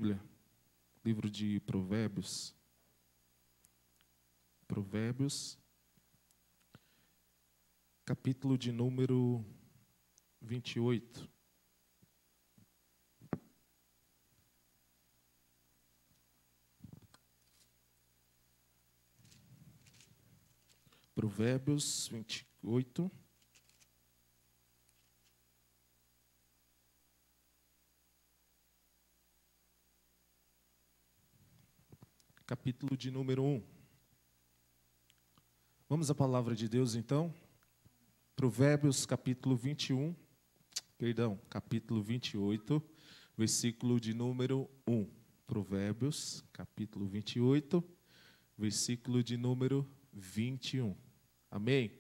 Bíblia, livro de Provérbios. Provérbios, capítulo de número 28. Provérbios 28. Capítulo de número 1. Vamos à palavra de Deus, então. Provérbios, capítulo 28, versículo de número 1. Provérbios, capítulo 28, versículo de número 21. Amém?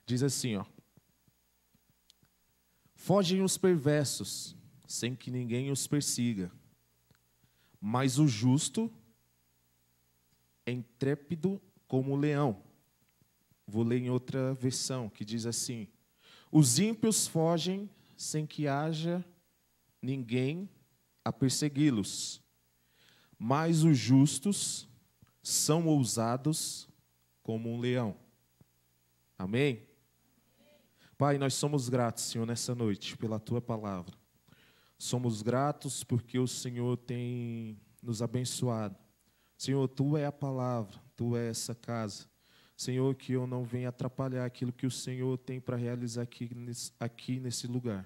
Diz assim, ó. Fogem os perversos, sem que ninguém os persiga, mas o justo é intrépido como o leão. Vou ler em outra versão, que diz assim: os ímpios fogem sem que haja ninguém a persegui-los, mas os justos são ousados como um leão. Amém? Pai, nós somos gratos, Senhor, nessa noite, pela Tua palavra. Somos gratos porque o Senhor tem nos abençoado. Senhor, Tu é a palavra, Tu é essa casa. Senhor, que eu não venha atrapalhar aquilo que o Senhor tem para realizar aqui nesse lugar,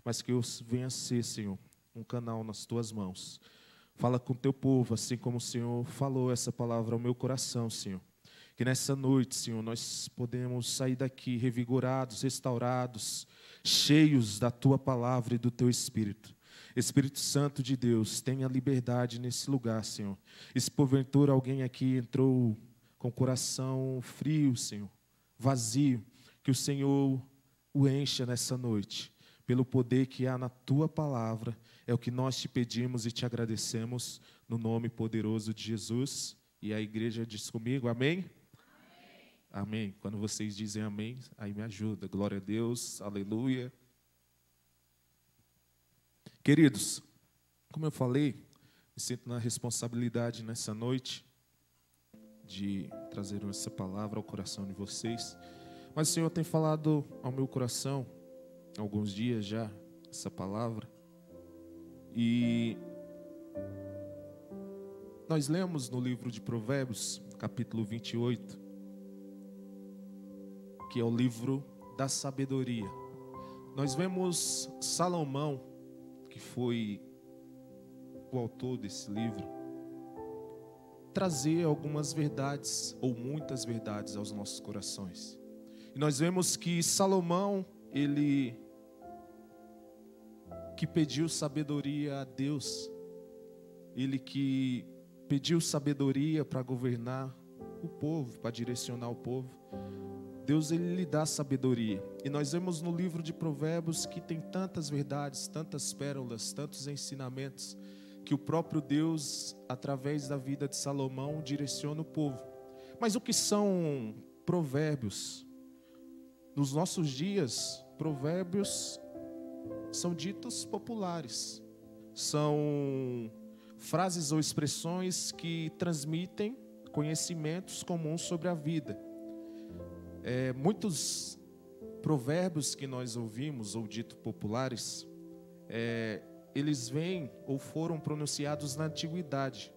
mas que eu venha ser, Senhor, um canal nas Tuas mãos. Fala com o Teu povo, assim como o Senhor falou essa palavra ao meu coração, Senhor. Que nessa noite, Senhor, nós podemos sair daqui revigorados, restaurados, cheios da Tua palavra e do Teu Espírito. Espírito Santo de Deus, tenha liberdade nesse lugar, Senhor. E se porventura alguém aqui entrou com o coração frio, Senhor, vazio, que o Senhor o encha nessa noite, pelo poder que há na Tua palavra, é o que nós te pedimos e te agradecemos, no nome poderoso de Jesus. E a igreja diz comigo, amém? Amém. Amém. Quando vocês dizem amém, aí me ajuda. Glória a Deus, aleluia. Queridos, como eu falei, me sinto na responsabilidade nessa noite de trazer essa palavra ao coração de vocês. Mas o Senhor tem falado ao meu coração, há alguns dias já, essa palavra. E nós lemos no livro de Provérbios, capítulo 28, que é o livro da sabedoria. Nós vemos Salomão, que foi o autor desse livro, trazer algumas verdades, ou muitas verdades, aos nossos corações. E nós vemos que Salomão, ele que pediu sabedoria a Deus, ele que pediu sabedoria para governar o povo, para direcionar o povo, Deus, ele lhe dá sabedoria. E nós vemos no livro de Provérbios que tem tantas verdades, tantas pérolas, tantos ensinamentos, que o próprio Deus, através da vida de Salomão, direciona o povo. Mas o que são provérbios? Nos nossos dias, provérbios são ditos populares. São frases ou expressões que transmitem conhecimentos comuns sobre a vida. Muitos provérbios que nós ouvimos, ou ditos populares, eles vêm ou foram pronunciados na antiguidade.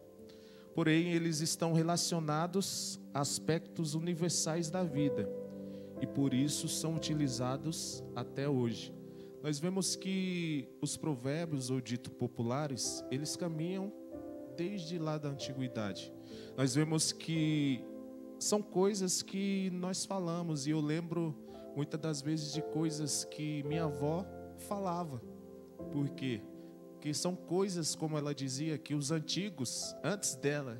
Porém, eles estão relacionados a aspectos universais da vida. E por isso são utilizados até hoje. Nós vemos que os provérbios ou ditos populares, eles caminham desde lá da antiguidade. Nós vemos que são coisas que nós falamos, e eu lembro muitas das vezes de coisas que minha avó falava. Por quê? Porque são coisas, como ela dizia, que os antigos, antes dela,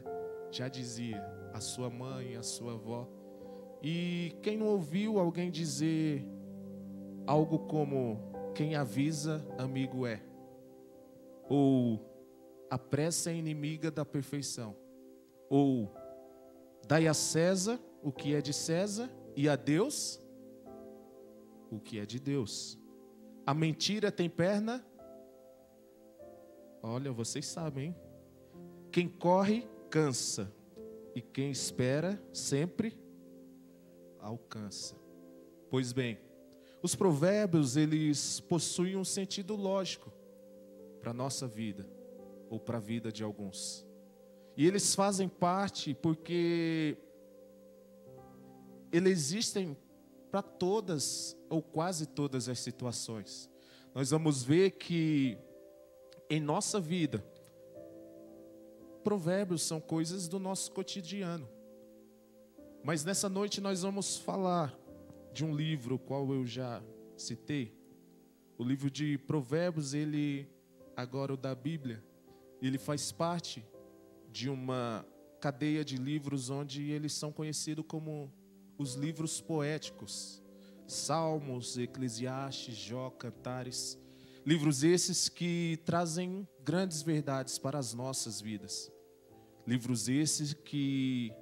já dizia, a sua mãe, a sua avó. E quem não ouviu alguém dizer algo como, quem avisa, amigo é. Ou, a pressa é inimiga da perfeição. Ou, dai a César o que é de César e a Deus o que é de Deus. A mentira tem perna? Olha, vocês sabem, hein? Quem corre, cansa. E quem espera, sempre alcança. Pois bem, os provérbios, eles possuem um sentido lógico para a nossa vida, ou para a vida de alguns. E eles fazem parte porque eles existem para todas, ou quase todas as situações. Nós vamos ver que em nossa vida, provérbios são coisas do nosso cotidiano. Mas nessa noite nós vamos falar de um livro, o qual eu já citei. O livro de Provérbios, agora o da Bíblia, ele faz parte de uma cadeia de livros onde eles são conhecidos como os livros poéticos. Salmos, Eclesiastes, Jó, Cantares. Livros esses que trazem grandes verdades para as nossas vidas. Livros esses que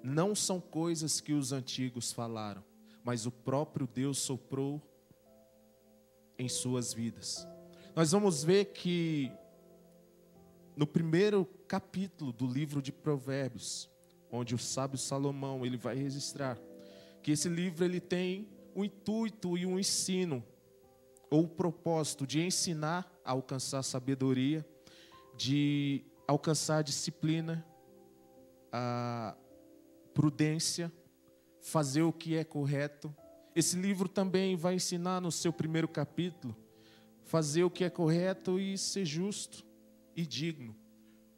não são coisas que os antigos falaram, mas o próprio Deus soprou em suas vidas. Nós vamos ver que no primeiro capítulo do livro de Provérbios, onde o sábio Salomão ele vai registrar que esse livro ele tem o intuito e um ensino ou o propósito de ensinar a alcançar sabedoria, de alcançar disciplina, a prudência, fazer o que é correto. Esse livro também vai ensinar no seu primeiro capítulo, fazer o que é correto e ser justo e digno.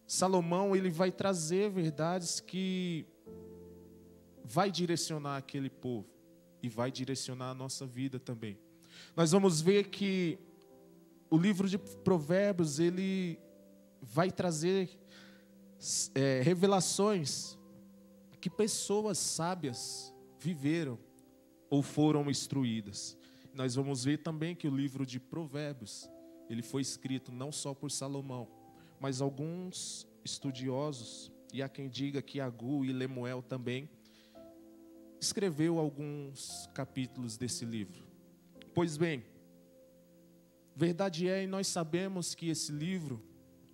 Salomão, ele vai trazer verdades que vai direcionar aquele povo e vai direcionar a nossa vida também. Nós vamos ver que o livro de Provérbios, ele vai trazer revelações que pessoas sábias viveram ou foram instruídas. Nós vamos ver também que o livro de Provérbios, ele foi escrito não só por Salomão, mas alguns estudiosos, e há quem diga que Agu e Lemuel também, escreveu alguns capítulos desse livro. Pois bem, verdade é, e nós sabemos que esse livro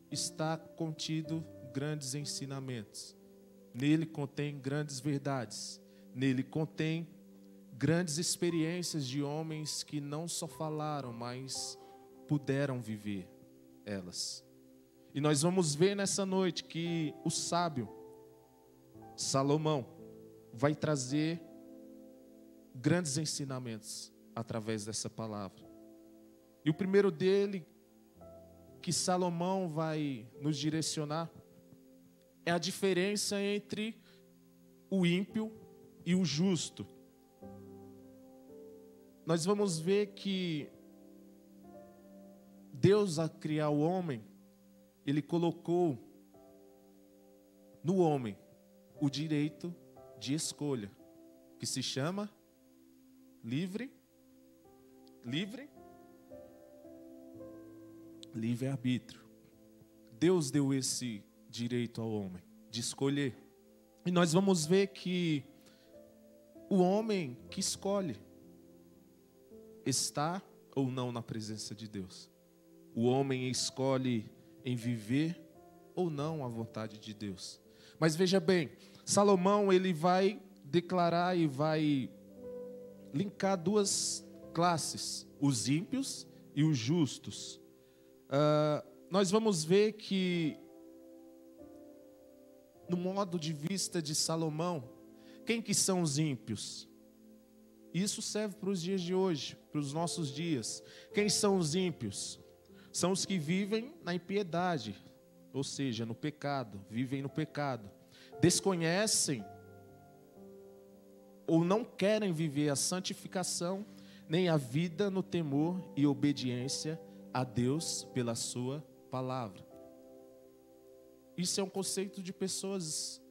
está contido grandes ensinamentos. Nele contém grandes verdades. Nele contém grandes experiências de homens que não só falaram, mas puderam viver elas. E nós vamos ver nessa noite que o sábio Salomão vai trazer grandes ensinamentos através dessa palavra. E o primeiro dele, que Salomão vai nos direcionar, é a diferença entre o ímpio e o justo. Nós vamos ver que Deus, ao criar o homem, Ele colocou no homem o direito de escolha, que se chama livre-arbítrio. Deus deu esse direito ao homem de escolher. E nós vamos ver que o homem que escolhe está ou não na presença de Deus. O homem escolhe em viver ou não a vontade de Deus. Mas veja bem, Salomão ele vai declarar e vai linkar duas classes, os ímpios e os justos. Nós vamos ver que no modo de vista de Salomão, quem que são os ímpios? Isso serve para os dias de hoje, para os nossos dias. Quem são os ímpios? São os que vivem na impiedade, ou seja, no pecado, vivem no pecado. Desconhecem ou não querem viver a santificação, nem a vida no temor e obediência a Deus pela sua palavra. Isso é um conceito de pessoas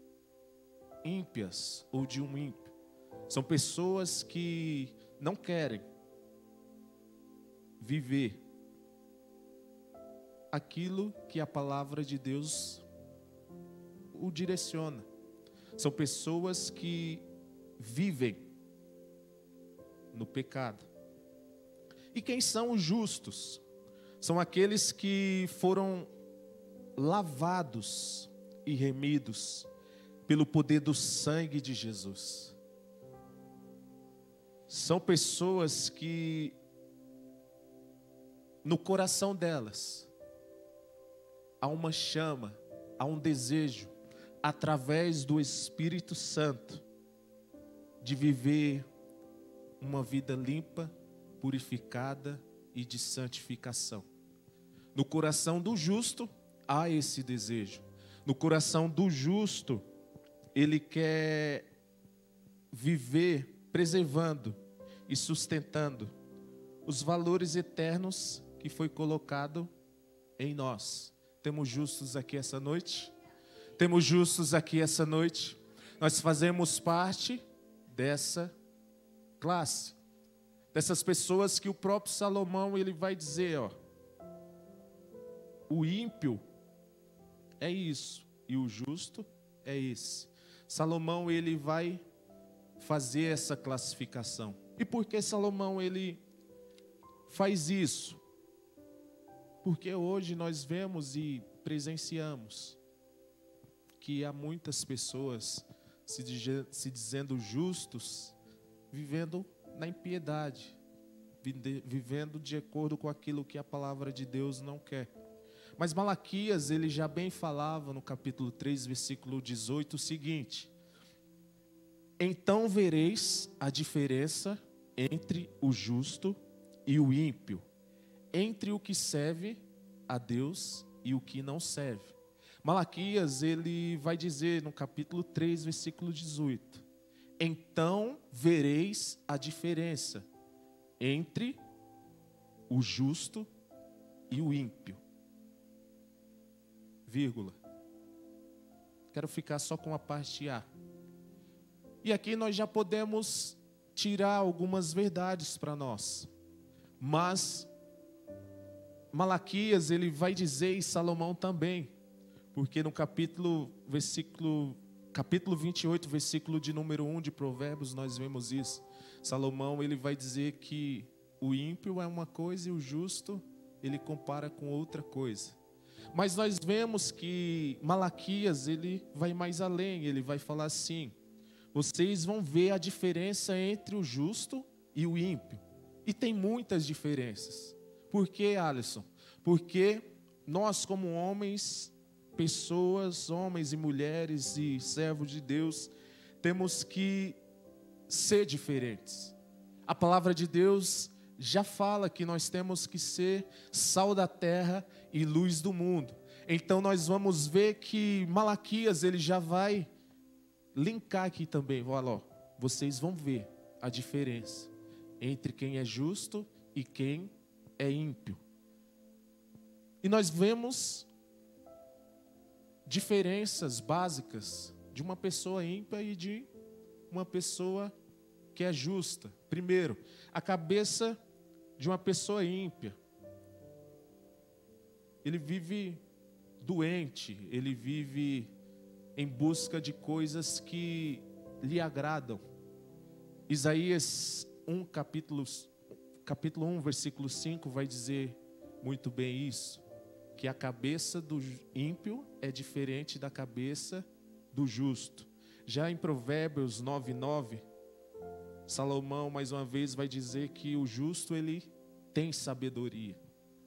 ímpias ou de um ímpio. São pessoas que não querem viver aquilo que a palavra de Deus o direciona. São pessoas que vivem no pecado. E quem são os justos? São aqueles que foram lavados e remidos pelo poder do sangue de Jesus. São pessoas que, no coração delas, há uma chama, há um desejo, através do Espírito Santo, de viver uma vida limpa, purificada e de santificação. No coração do justo há esse desejo. No coração do justo, ele quer viver preservando e sustentando os valores eternos que foi colocado em nós. Temos justos aqui essa noite? Temos justos aqui essa noite? Nós fazemos parte dessa classe, dessas pessoas que o próprio Salomão ele vai dizer, ó, o ímpio é isso e o justo é esse. Salomão ele vai fazer essa classificação. E por que Salomão ele faz isso? Porque hoje nós vemos e presenciamos que há muitas pessoas se dizendo justos, vivendo na impiedade, vivendo de acordo com aquilo que a palavra de Deus não quer. Mas Malaquias, ele já bem falava no capítulo 3, versículo 18, o seguinte: então vereis a diferença entre o justo e o ímpio, entre o que serve a Deus e o que não serve. Malaquias, ele vai dizer no capítulo 3, versículo 18: então vereis a diferença entre o justo e o ímpio. Vírgula. Quero ficar só com a parte A. E aqui nós já podemos tirar algumas verdades para nós. Mas Malaquias, ele vai dizer, e Salomão também, porque no capítulo 28, versículo de número 1 de Provérbios, nós vemos isso. Salomão, ele vai dizer que o ímpio é uma coisa e o justo, ele compara com outra coisa. Mas nós vemos que Malaquias, ele vai mais além, ele vai falar assim: vocês vão ver a diferença entre o justo e o ímpio. E tem muitas diferenças. Por quê, Alisson? Porque nós como homens, pessoas, homens e mulheres e servos de Deus, temos que ser diferentes. A palavra de Deus já fala que nós temos que ser sal da terra e luz do mundo. Então nós vamos ver que Malaquias, ele já vai linkar aqui também. Olha, ó, vocês vão ver a diferença entre quem é justo e quem é ímpio. E nós vemos diferenças básicas de uma pessoa ímpia e de uma pessoa que é justa. Primeiro, a cabeça de uma pessoa ímpia, ele vive doente, ele vive em busca de coisas que lhe agradam. Isaías 1, capítulo 1, versículo 5 vai dizer muito bem isso, que a cabeça do ímpio é diferente da cabeça do justo. Já em Provérbios 9:9, Salomão mais uma vez vai dizer que o justo ele tem sabedoria.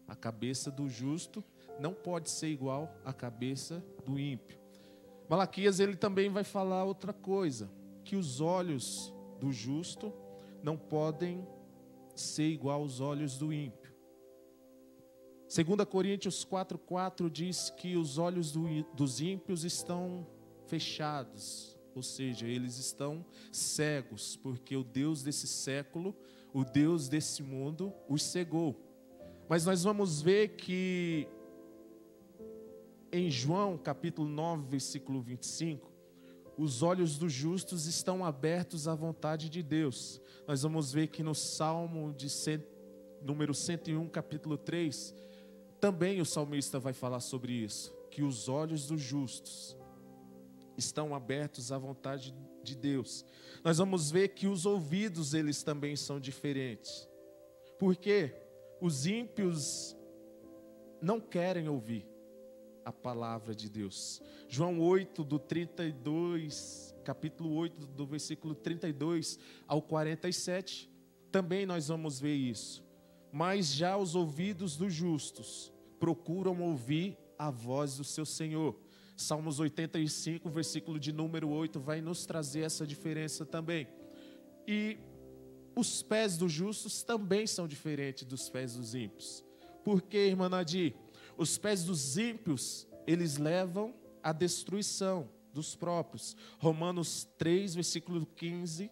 A cabeça do justo não pode ser igual à cabeça do ímpio. Malaquias ele também vai falar outra coisa, que os olhos do justo não podem ser igual aos olhos do ímpio. 2 Coríntios 4:4 diz que os olhos dos ímpios estão fechados, ou seja, eles estão cegos, porque o Deus desse século, o Deus desse mundo, os cegou. Mas nós vamos ver que em João capítulo 9, versículo 25, os olhos dos justos estão abertos à vontade de Deus. Nós vamos ver que no Salmo número 101, capítulo 3, também o salmista vai falar sobre isso, que os olhos dos justos estão abertos à vontade de Deus. Nós vamos ver que os ouvidos, eles também são diferentes. Por quê? Os ímpios não querem ouvir a palavra de Deus. João 8, do 32, capítulo 8, do versículo 32 ao 47, também nós vamos ver isso. Mas já os ouvidos dos justos procuram ouvir a voz do seu Senhor. Salmos 85, versículo de número 8, vai nos trazer essa diferença também. E os pés dos justos também são diferentes dos pés dos ímpios. Por quê, irmã Nadir? Os pés dos ímpios, eles levam à destruição dos próprios. Romanos 3, versículo 15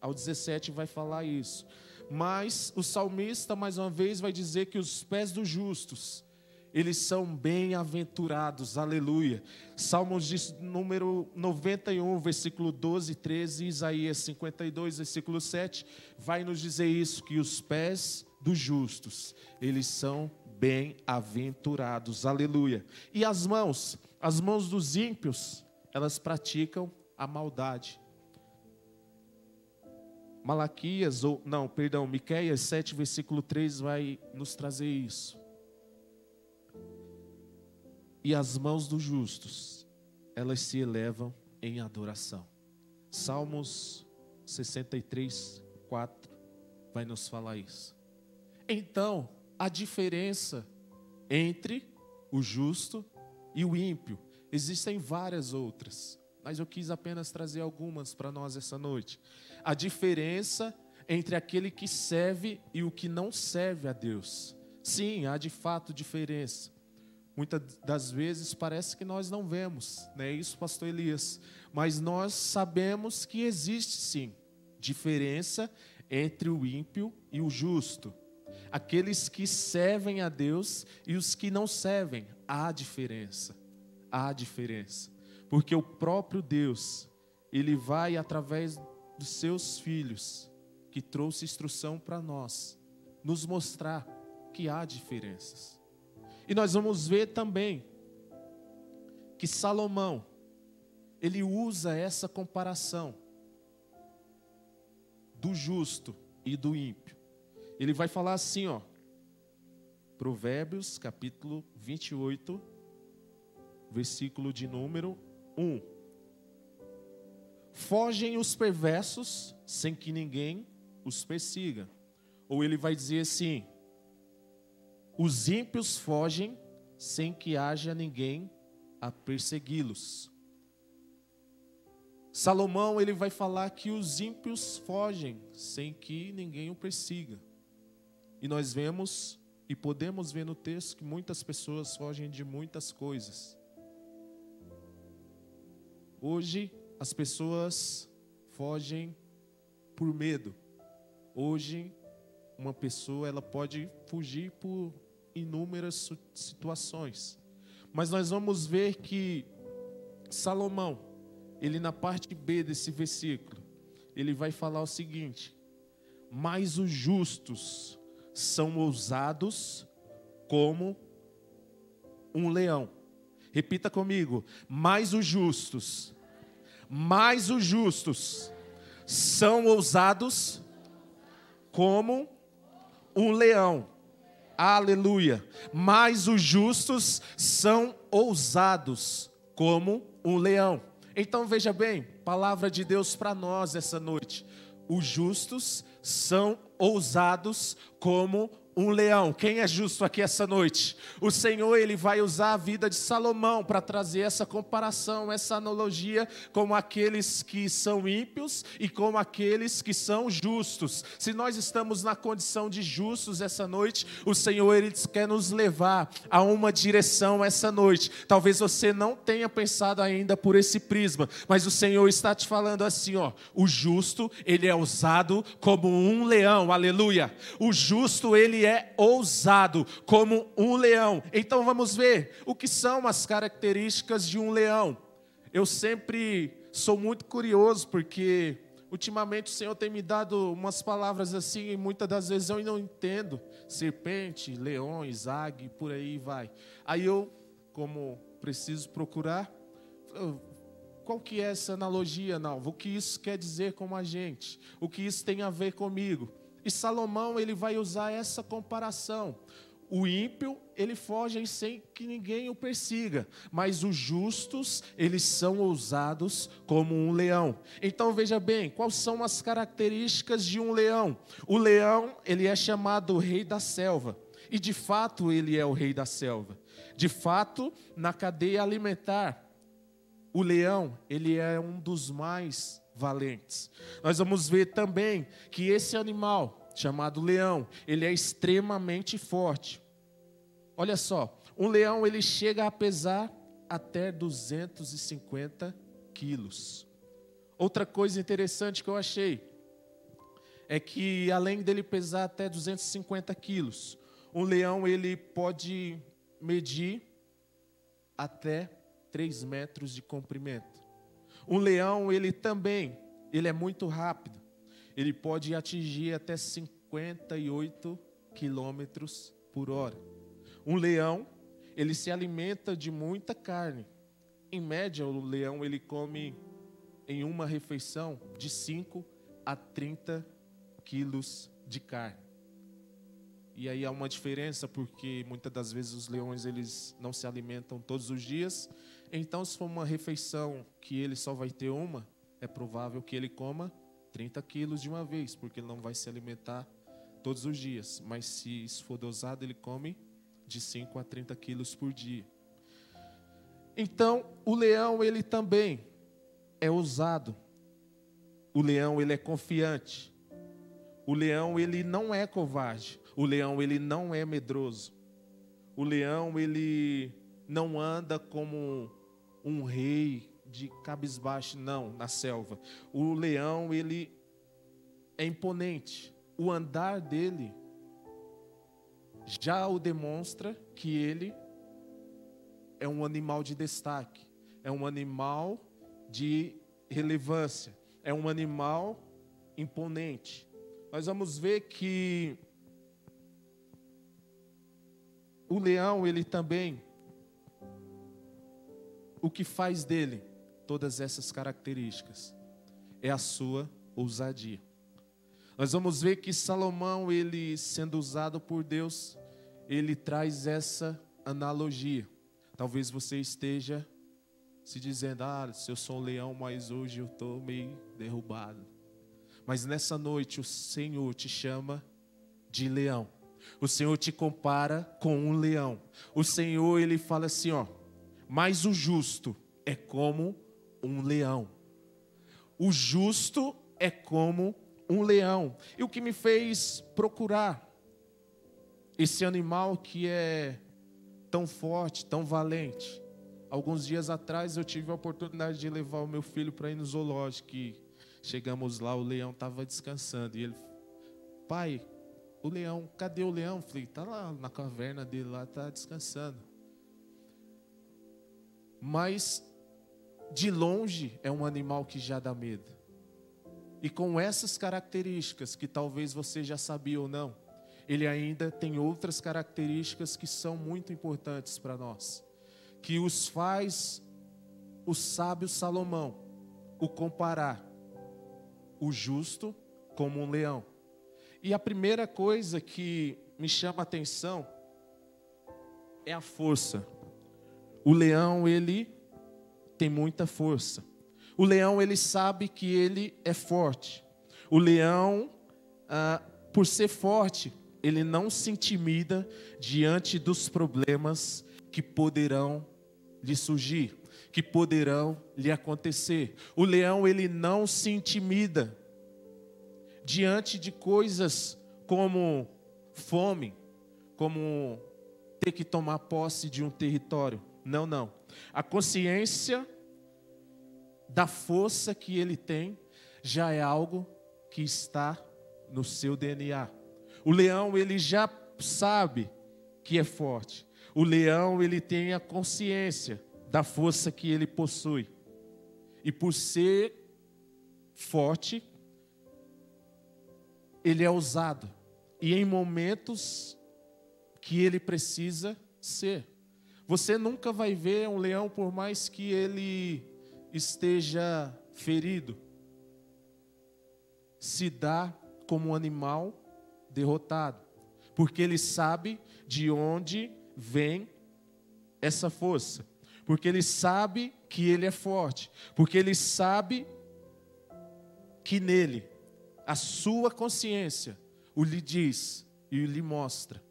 ao 17 vai falar isso. Mas o salmista, mais uma vez, vai dizer que os pés dos justos, eles são bem-aventurados, aleluia. Salmos de número 91, versículo 12 e 13, Isaías 52, versículo 7, vai nos dizer isso, que os pés dos justos, eles são bem-aventurados, aleluia. E as mãos dos ímpios, elas praticam a maldade. Miqueias 7, versículo 3 vai nos trazer isso. E as mãos dos justos, elas se elevam em adoração. Salmos 63, 4 vai nos falar isso. Então, a diferença entre o justo e o ímpio, existem várias outras, mas eu quis apenas trazer algumas para nós essa noite. A diferença entre aquele que serve e o que não serve a Deus. Sim, há de fato diferença. Muitas das vezes parece que nós não vemos, não é isso, pastor Elias? Mas nós sabemos que existe sim diferença entre o ímpio e o justo. Aqueles que servem a Deus e os que não servem, há diferença. Há diferença. Porque o próprio Deus, Ele vai através dos seus filhos, que trouxe instrução para nós, nos mostrar que há diferenças. E nós vamos ver também que Salomão, ele usa essa comparação do justo e do ímpio. Ele vai falar assim, ó, Provérbios, capítulo 28, versículo de número 1. Fogem os perversos sem que ninguém os persiga. Ou ele vai dizer assim, os ímpios fogem sem que haja ninguém a persegui-los. Salomão, ele vai falar que os ímpios fogem sem que ninguém o persiga. E nós vemos e podemos ver no texto que muitas pessoas fogem de muitas coisas. Hoje, as pessoas fogem por medo. Hoje, uma pessoa, ela pode fugir por inúmeras situações. Mas nós vamos ver que Salomão, ele na parte B desse versículo, ele vai falar o seguinte: mas os justos são ousados como um leão. Repita comigo, mas os justos são ousados como um leão. Aleluia. Mas os justos são ousados como um leão. Então veja bem, palavra de Deus para nós essa noite. Os justos são ousados como um leão. Quem é justo aqui essa noite? O Senhor, ele vai usar a vida de Salomão para trazer essa comparação, essa analogia com aqueles que são ímpios e com aqueles que são justos. Se nós estamos na condição de justos essa noite, o Senhor, ele quer nos levar a uma direção essa noite. Talvez você não tenha pensado ainda por esse prisma, mas o Senhor está te falando assim, ó, o justo, ele é ousado como um leão, aleluia. O justo, ele é ousado como um leão. Então vamos ver o que são as características de um leão. Eu sempre sou muito curioso porque ultimamente o Senhor tem me dado umas palavras assim e muitas das vezes eu não entendo. Serpente, leões, águia, por aí vai. Aí eu, como preciso procurar, qual que é essa analogia? Não, o que isso quer dizer com a gente? O que isso tem a ver comigo? E Salomão, ele vai usar essa comparação. O ímpio, ele foge sem que ninguém o persiga, mas os justos, eles são ousados como um leão. Então veja bem, quais são as características de um leão? O leão, ele é chamado o rei da selva, e de fato ele é o rei da selva. De fato, na cadeia alimentar, o leão, ele é um dos mais valentes. Nós vamos ver também que esse animal, chamado leão, ele é extremamente forte. Olha só, um leão ele chega a pesar até 250 quilos. Outra coisa interessante que eu achei é que além dele pesar até 250 quilos, um leão ele pode medir até 3 metros de comprimento. Um leão ele é muito rápido. Ele pode atingir até 58 quilômetros por hora. Um leão, ele se alimenta de muita carne. Em média, o leão ele come em uma refeição de 5 a 30 quilos de carne. E aí há uma diferença porque muitas das vezes os leões eles não se alimentam todos os dias. Então, se for uma refeição que ele só vai ter uma, é provável que ele coma 30 quilos de uma vez, porque ele não vai se alimentar todos os dias. Mas se isso for dosado, ele come de 5 a 30 quilos por dia. Então, o leão, ele também é ousado. O leão, ele é confiante. O leão, ele não é covarde. O leão, ele não é medroso. O leão, ele não anda como um rei de cabisbaixo, não, na selva. O leão, ele é imponente. O andar dele já o demonstra que ele é um animal de destaque, é um animal de relevância, é um animal imponente. Nós vamos ver que o leão, ele também, o que faz dele todas essas características é a sua ousadia. Nós vamos ver que Salomão, ele sendo usado por Deus, ele traz essa analogia. Talvez você esteja se dizendo, se eu sou um leão, mas hoje eu estou meio derrubado. Mas nessa noite o Senhor te chama de leão. O Senhor te compara com um leão. O Senhor, ele fala assim, mas o justo é como um leão. O justo é como um leão. E o que me fez procurar esse animal que é tão forte, tão valente. Alguns dias atrás eu tive a oportunidade de levar o meu filho para ir no zoológico. E chegamos lá, o leão estava descansando. E ele, pai, o leão, cadê o leão? Eu falei, está lá na caverna dele, lá está descansando. Mas de longe é um animal que já dá medo. E com essas características, que talvez você já sabia ou não, ele ainda tem outras características que são muito importantes para nós, que os faz o sábio Salomão o comparar o justo como um leão. E a primeira coisa que me chama a atenção é a força. O leão, ele tem muita força. O leão, ele sabe que ele é forte. O leão, por ser forte, ele não se intimida diante dos problemas que poderão lhe surgir, que poderão lhe acontecer. O leão, ele não se intimida diante de coisas como fome, como ter que tomar posse de um território. Não, não. A consciência da força que ele tem já é algo que está no seu DNA. O leão, ele já sabe que é forte. O leão, ele tem a consciência da força que ele possui. E por ser forte, ele é ousado. E em momentos que ele precisa ser. Você nunca vai ver um leão, por mais que ele esteja ferido, se dá como um animal derrotado. porque ele sabe de onde vem essa força, porque ele sabe que ele é forte, porque ele sabe que nele a sua consciência o lhe diz e lhe mostra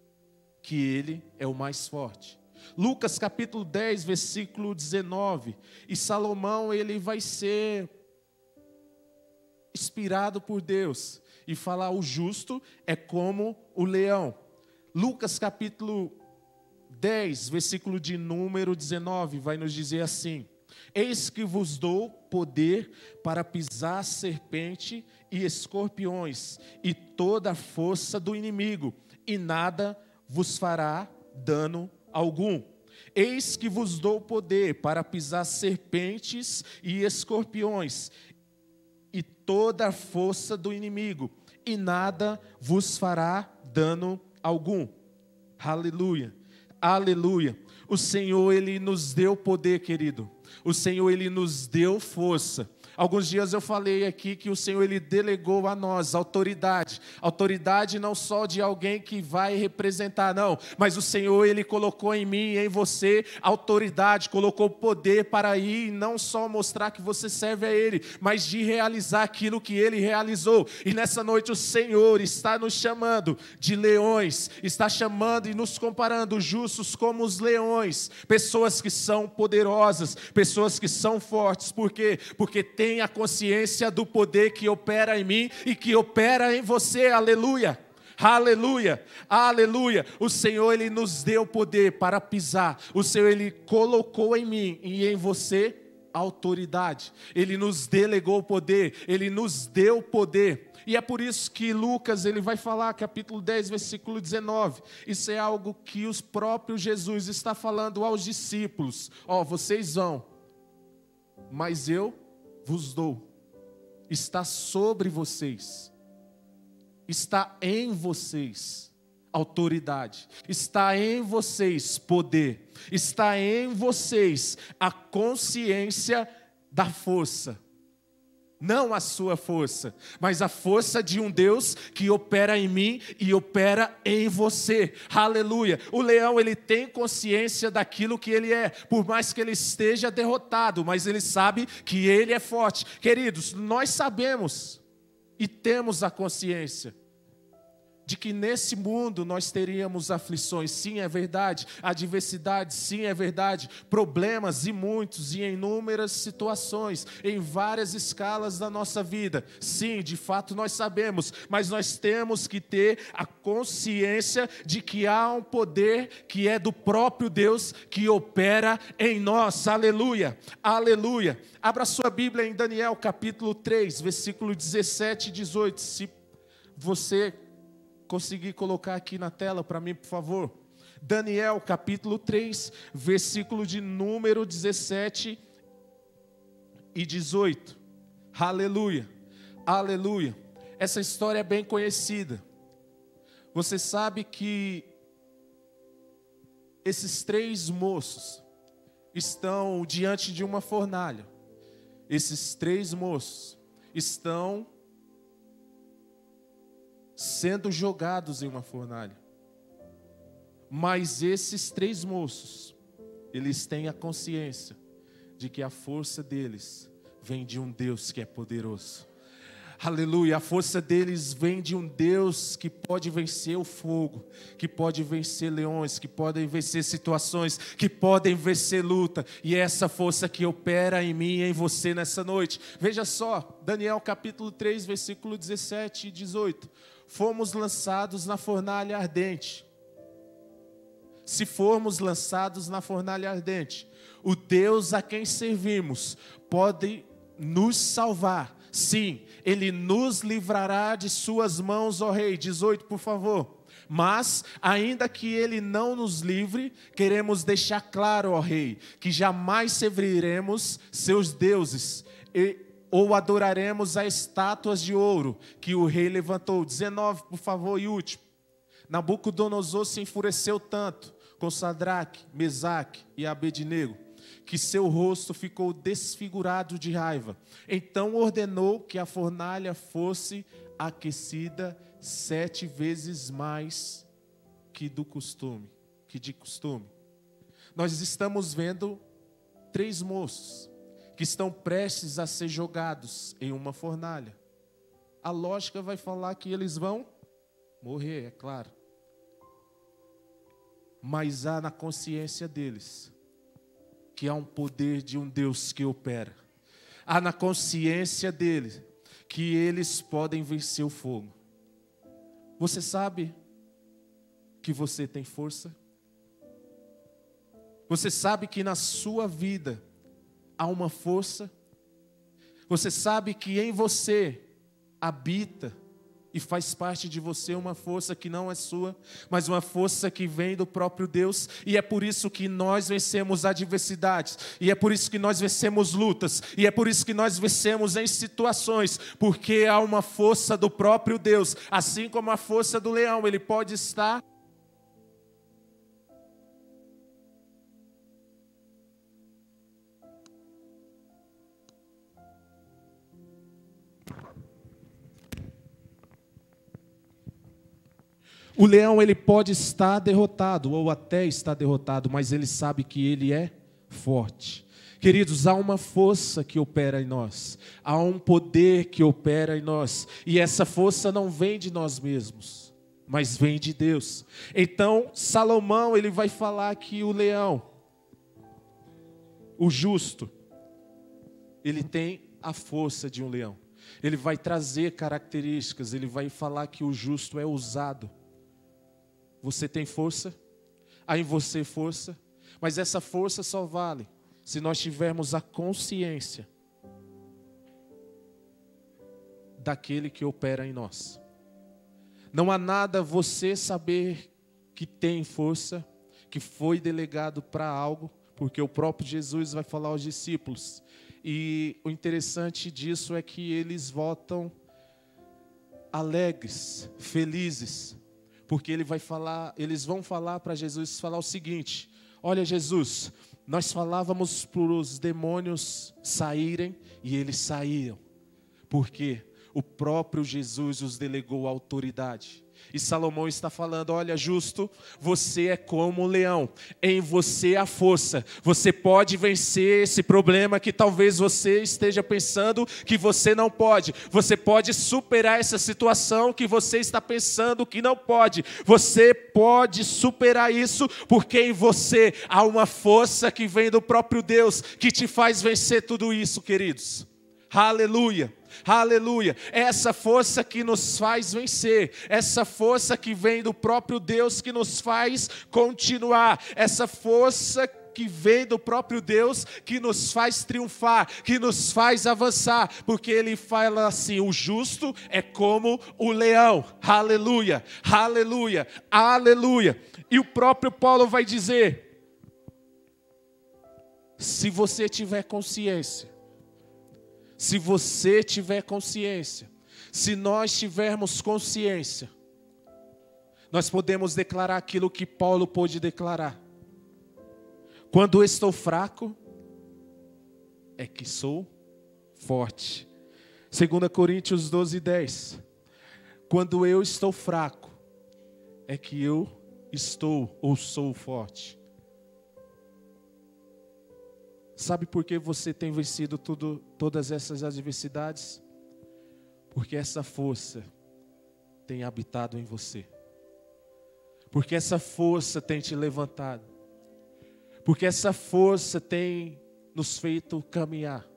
que ele é o mais forte. Lucas capítulo 10, versículo 19. E Salomão, ele vai ser inspirado por Deus e falar: o justo é como o leão. Lucas capítulo 10, versículo de número 19, vai nos dizer assim: eis que vos dou poder para pisar serpente e escorpiões e toda a força do inimigo, e nada vos fará dano algum. Eis que vos dou poder para pisar serpentes e escorpiões e toda a força do inimigo, e nada vos fará dano algum. Aleluia, aleluia. O Senhor, Ele nos deu poder, querido. O Senhor, Ele nos deu força. Alguns dias eu falei aqui que o Senhor, Ele delegou a nós autoridade. Autoridade não só de alguém que vai representar, não. Mas o Senhor, Ele colocou em mim e em você autoridade, colocou poder para ir, não só mostrar que você serve a Ele, mas de realizar aquilo que Ele realizou. E nessa noite o Senhor está nos chamando de leões, está chamando e nos comparando justos como os leões. Pessoas que são poderosas, pessoas que são fortes. Por quê? Porque tem a consciência do poder que opera em mim e que opera em você. Aleluia, aleluia, aleluia. O Senhor, Ele nos deu poder para pisar. O Senhor, Ele colocou em mim e em você autoridade. Ele nos delegou poder, Ele nos deu poder. E é por isso que Lucas, ele vai falar, capítulo 10, versículo 19. Isso é algo que os próprios Jesus está falando aos discípulos. Vocês vão, mas eu vos dou. Está sobre vocês. Está em vocês autoridade. Está em vocês poder. Está em vocês a consciência da força. Não a sua força, mas a força de um Deus que opera em mim e opera em você. Aleluia. O leão, ele tem consciência daquilo que ele é, por mais que ele esteja derrotado, mas ele sabe que ele é forte. Queridos, nós sabemos e temos a consciência de que nesse mundo nós teríamos aflições, sim, é verdade, adversidade, sim, é verdade, problemas e muitos, e em inúmeras situações, em várias escalas da nossa vida, sim, de fato nós sabemos, mas nós temos que ter a consciência de que há um poder que é do próprio Deus, que opera em nós. Aleluia, aleluia. Abra sua Bíblia em Daniel capítulo 3, versículo 17 e 18, se você conseguir colocar aqui na tela para mim, por favor. Daniel capítulo 3, versículo de número 17 e 18. Aleluia, aleluia. Essa história é bem conhecida. Você sabe que esses 3 moços estão diante de uma fornalha. Esses 3 moços estão sendo jogados em uma fornalha. Mas esses 3 moços, eles têm a consciência de que a força deles vem de um Deus que é poderoso. Aleluia, a força deles vem de um Deus que pode vencer o fogo, que pode vencer leões, que podem vencer situações, que podem vencer luta. E é essa força que opera em mim e em você nessa noite. Veja só, Daniel capítulo 3, versículo 17 e 18. Fomos lançados na fornalha ardente. Se formos lançados na fornalha ardente, o Deus a quem servimos pode nos salvar. Sim, Ele nos livrará de suas mãos, ó Rei. 18, por favor. Mas, ainda que Ele não nos livre, queremos deixar claro, ó Rei, que jamais serviremos seus deuses ou adoraremos as estátuas de ouro que o rei levantou. 19, por favor, e último. Nabucodonosor se enfureceu tanto com Sadraque, Mesaque e Abednego, que seu rosto ficou desfigurado de raiva. Então ordenou que a fornalha fosse aquecida 7 vezes mais que de costume. Nós estamos vendo 3 moços que estão prestes a ser jogados em uma fornalha. A lógica vai falar que eles vão morrer, é claro. Mas há na consciência deles que há um poder de um Deus que opera. Há na consciência deles que eles podem vencer o fogo. Você sabe que você tem força? Você sabe que na sua vida há uma força? Você sabe que em você habita e faz parte de você uma força que não é sua, mas uma força que vem do próprio Deus, e é por isso que nós vencemos adversidades, e é por isso que nós vencemos lutas, e é por isso que nós vencemos em situações, porque há uma força do próprio Deus, assim como a força do leão, ele pode estar. O leão, ele pode estar derrotado, ou até estar derrotado, mas ele sabe que ele é forte. Queridos, há uma força que opera em nós, há um poder que opera em nós, e essa força não vem de nós mesmos, mas vem de Deus. Então, Salomão, ele vai falar que o leão, o justo, ele tem a força de um leão. Ele vai trazer características, ele vai falar que o justo é ousado. Você tem força? Há em você força? Mas essa força só vale se nós tivermos a consciência daquele que opera em nós. Não há nada você saber que tem força, que foi delegado para algo, porque o próprio Jesus vai falar aos discípulos. E o interessante disso é que eles voltam alegres, felizes, porque eles vão falar para Jesus falar o seguinte: olha, Jesus, nós falávamos para os demônios saírem e eles saíam. Por quê? O próprio Jesus os delegou a autoridade. E Salomão está falando: olha, justo, você é como um leão, em você há força, você pode vencer esse problema que talvez você esteja pensando que você não pode, você pode superar essa situação que você está pensando que não pode, você pode superar isso, porque em você há uma força que vem do próprio Deus, que te faz vencer tudo isso, queridos. Aleluia, aleluia, essa força que nos faz vencer, essa força que vem do próprio Deus que nos faz continuar, essa força que vem do próprio Deus que nos faz triunfar, que nos faz avançar, porque ele fala assim: o justo é como o leão, aleluia, aleluia, aleluia. E o próprio Paulo vai dizer: se você tiver consciência, se você tiver consciência, se nós tivermos consciência, nós podemos declarar aquilo que Paulo pôde declarar: quando estou fraco, é que sou forte. 2 Coríntios 12:10. Quando eu estou fraco, é que eu estou ou sou forte. Sabe por que você tem vencido todas essas adversidades? Porque essa força tem habitado em você. Porque essa força tem te levantado. Porque essa força tem nos feito caminhar.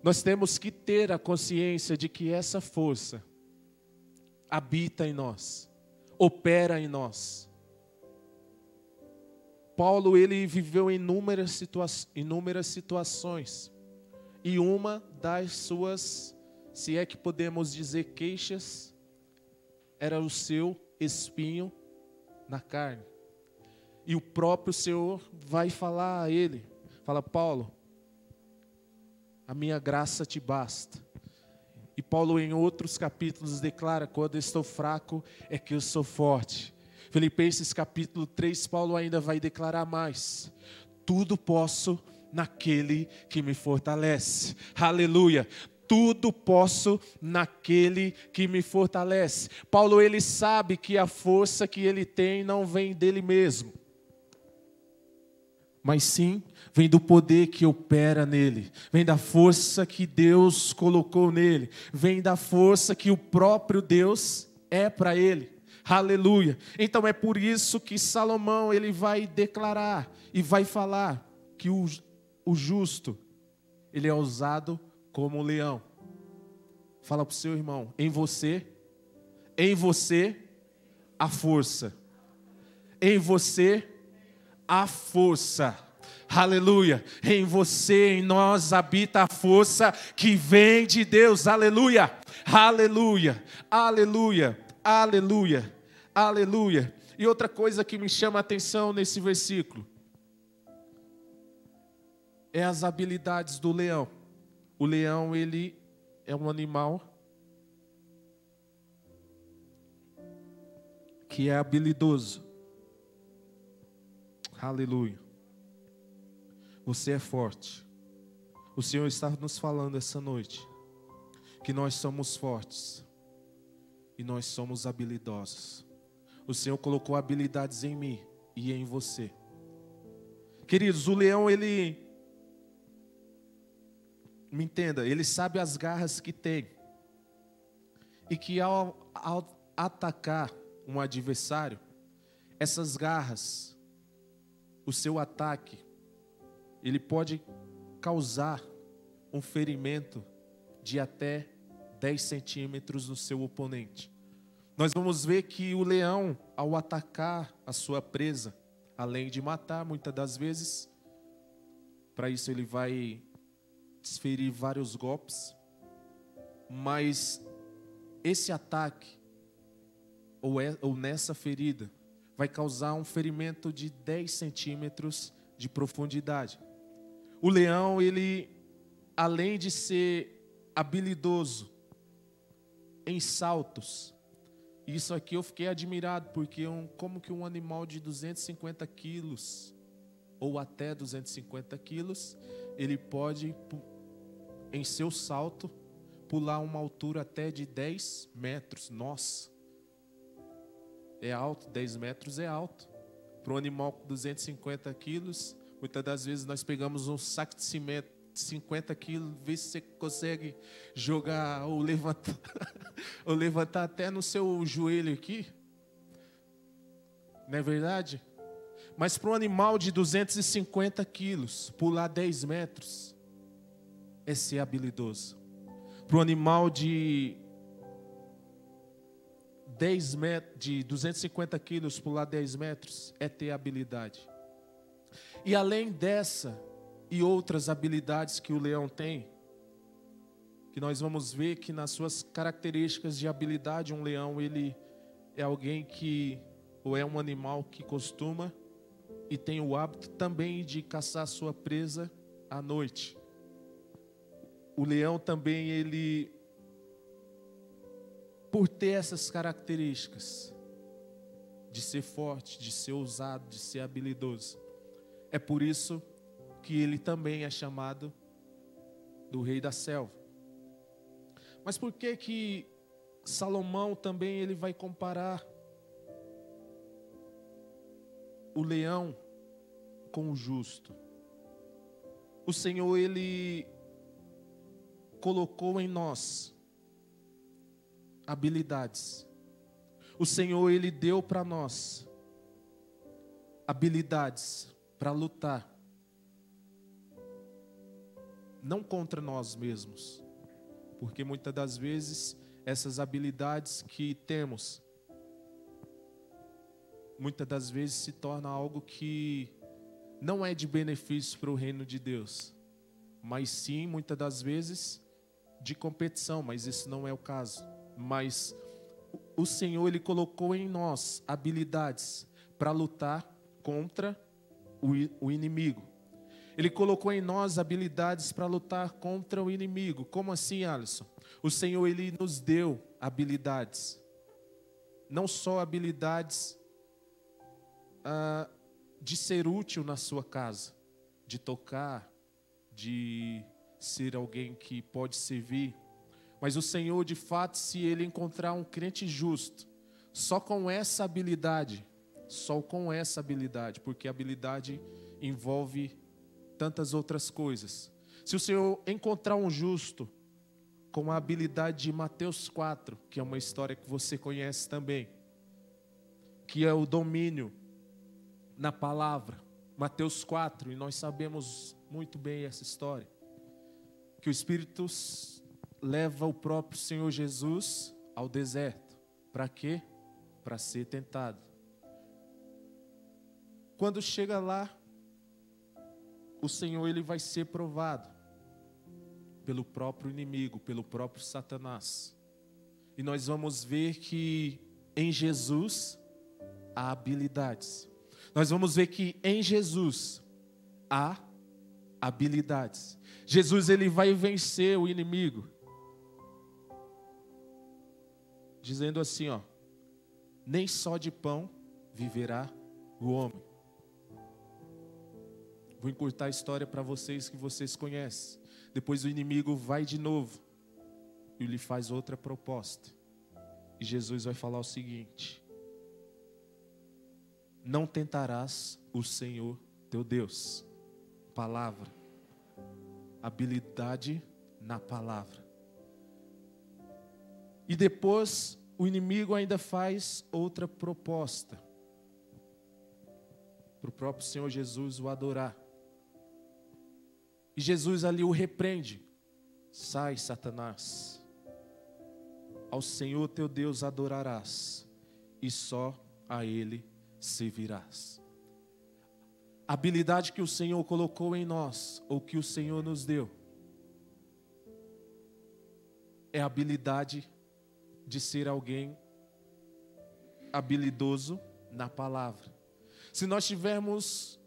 Nós temos que ter a consciência de que essa força habita em nós, opera em nós. Paulo, ele viveu inúmeras situações, e uma das suas, se é que podemos dizer, queixas, era o seu espinho na carne. E o próprio Senhor vai falar a ele, fala: Paulo, a minha graça te basta. E Paulo em outros capítulos declara: quando eu estou fraco é que eu sou forte. Filipenses capítulo 3, Paulo ainda vai declarar mais: tudo posso naquele que me fortalece. Aleluia. tudo posso naquele que me fortalece. Paulo, ele sabe que a força que ele tem não vem dele mesmo, mas sim vem do poder que opera nele, vem da força que Deus colocou nele, vem da força que o próprio Deus é para ele. Aleluia. Então é por isso que Salomão ele vai declarar e vai falar que o justo, ele é usado como um leão. Fala para o seu irmão, em você a força. Em você a força. Aleluia. Em você, em nós habita a força que vem de Deus. Aleluia. Aleluia. Aleluia. Aleluia. Aleluia. E outra coisa que me chama a atenção nesse versículo é as habilidades do leão. O leão, ele é um animal que é habilidoso. Aleluia. Você é forte. O Senhor está nos falando essa noite que nós somos fortes e nós somos habilidosos. O Senhor colocou habilidades em mim e em você. Queridos, o leão, ele, me entenda, ele sabe as garras que tem. E que ao atacar um adversário, essas garras, o seu ataque, ele pode causar um ferimento de até 10 centímetros no seu oponente. Nós vamos ver que o leão, ao atacar a sua presa, além de matar, muitas das vezes, para isso ele vai desferir vários golpes, mas esse ataque, ou nessa ferida, vai causar um ferimento de 10 centímetros de profundidade. O leão, ele, além de ser habilidoso em saltos, isso aqui eu fiquei admirado, porque como que um animal de 250 quilos, ou até 250 quilos, ele pode, em seu salto, pular uma altura até de 10 metros. Nossa, é alto, 10 metros é alto. Para um animal com 250 quilos, muitas das vezes nós pegamos um saco de cimento de 50 quilos, vê se você consegue jogar ou levantar, ou levantar até no seu joelho aqui. Não é verdade? Mas para um animal de 250 quilos, pular 10 metros, é ser habilidoso. Para um animal de 250 quilos, pular 10 metros, é ter habilidade. E além dessa e outras habilidades que o leão tem, que nós vamos ver que nas suas características de habilidade, um leão, ele é alguém que, ou é um animal que costuma e tem o hábito também de caçar sua presa à noite. O leão também, ele, por ter essas características de ser forte, de ser ousado, de ser habilidoso, é por isso que ele também é chamado do rei da selva. Mas por que Salomão também ele vai comparar o leão com o justo? O Senhor, ele colocou em nós habilidades. O Senhor, ele deu para nós habilidades para lutar, não contra nós mesmos, porque muitas das vezes essas habilidades que temos, muitas das vezes se torna algo que não é de benefício para o reino de Deus, mas sim, muitas das vezes, de competição, mas isso não é o caso. Mas o Senhor, ele colocou em nós habilidades para lutar contra o inimigo. Ele colocou em nós habilidades para lutar contra o inimigo. Como assim, Alisson? O Senhor, ele nos deu habilidades. Não só habilidades de ser útil na sua casa, de tocar, de ser alguém que pode servir. Mas o Senhor, de fato, se Ele encontrar um crente justo, só com essa habilidade, porque a habilidade envolve tantas outras coisas. Se o Senhor encontrar um justo com a habilidade de Mateus 4, que é uma história que você conhece também, que é o domínio na palavra, Mateus 4, e nós sabemos muito bem essa história, que o Espírito leva o próprio Senhor Jesus ao deserto. Para quê? Para ser tentado. Quando chega lá, o Senhor ele vai ser provado pelo próprio inimigo, pelo próprio Satanás. E nós vamos ver que em Jesus há habilidades. Nós vamos ver que em Jesus há habilidades. Jesus ele vai vencer o inimigo. Dizendo assim, ó: nem só de pão viverá o homem. Vou encurtar a história para vocês que vocês conhecem. Depois o inimigo vai de novo e lhe faz outra proposta. E Jesus vai falar o seguinte: não tentarás o Senhor teu Deus. Palavra. Habilidade na palavra. E depois o inimigo ainda faz outra proposta para o próprio Senhor Jesus o adorar. E Jesus ali o repreende: sai, Satanás, ao Senhor teu Deus adorarás, e só a Ele servirás. A habilidade que o Senhor colocou em nós, ou que o Senhor nos deu, é a habilidade de ser alguém habilidoso na palavra. Se nós tivermos